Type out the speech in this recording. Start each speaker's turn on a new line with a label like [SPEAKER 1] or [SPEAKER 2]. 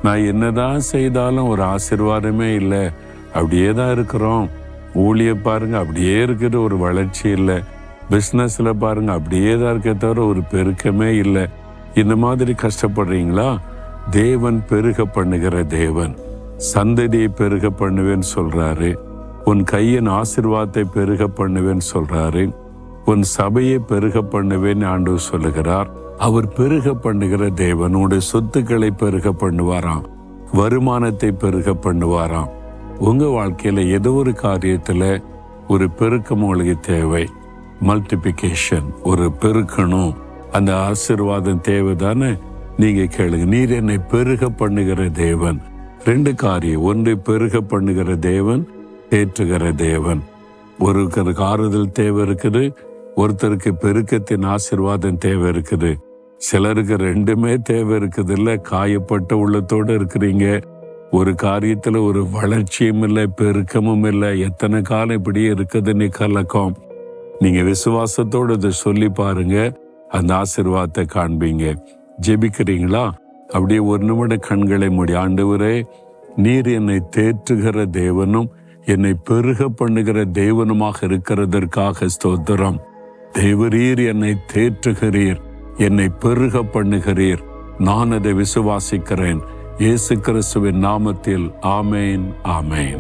[SPEAKER 1] நான் என்னதான் செய்தாலும் ஒரு ஆசீர்வாதமே இல்லை, அப்படியே தான் இருக்கிறோம். ஊழிய பாருங்க அப்படியே இருக்குது, ஒரு வளர்ச்சி இல்லை. பிஸ்னஸ்ல பாருங்க அப்படியே தான் இருக்க தவிர ஒரு பெருக்கமே இல்லை. இந்த மாதிரி கஷ்டப்படுறீங்களா? தேவன் பெருக பண்ணுகிற தேவன். சந்ததியை பெருக பண்ணுவேன்னு சொல்றாரு. உன் கையின் ஆசீர்வாதத்தை பெருக பண்ணுவேன்னு சொல்றாரு. உன் சபையை பெருக பண்ணுவேன்னு ஆண்டவர் சொல்லுகிறார். அவர் பெருக பண்ணுகிற தேவன். உன்னுடைய சொத்துக்களை பெருக பண்ணுவாராம், வருமானத்தை பெருக பண்ணுவாராம். உங்க வாழ்க்கையில ஏதோ ஒரு காரியத்துல ஒரு பெருக்கம் உங்களுக்கு தேவை. மல்டிபிகேஷன், ஒரு பெருக்கணும், அந்த ஆசீர்வாதம் தேவைதானே? நீங்க கேளுங்க. நீர் என்னை பெருக பண்ணுகிற தேவன். 2 காரியம். ஒன்று, பெருக பண்ணுகிற தேவன், தேற்றுகிற தேவன். ஒருத்தருக்கு ஆறுதல் தேவை இருக்குது, ஒருத்தருக்கு பெருக்கத்தின் ஆசீர்வாதம் தேவை இருக்குது. சிலருக்கு 2மே தேவை இருக்குது. இல்ல, காயப்பட்ட உள்ளத்தோடு இருக்கிறீங்க. ஒரு காரியத்துல ஒரு வளர்ச்சியும் இல்லை, பெருக்கமும் இல்லை. எத்தனை காலம் இப்படியே இருக்குதுன்னு கலக்கம். நீங்க விசுவாசத்தோடு இதை சொல்லி பாருங்க, அந்த ஆசீர்வாதத்தை காண்பீங்க. ஜெபிக்கிறீங்களா? அப்படியே ஒரு நிமிடம் கண்களை மூடி, ஆண்டவரே, நீர் என்னை தேற்றுகிற தேவனும் என்னை பெருக பண்ணுகிற தேவனுமாக இருக்கிறதற்காக ஸ்தோத்திரம். தேவரீர் என்னை தேற்றுகிறீர், என்னை பெருக பண்ணுகிறீர். நான் அதை விசுவாசிக்கிறேன். இயேசு கிறிஸ்துவின் நாமத்தில் ஆமேன், ஆமேன்.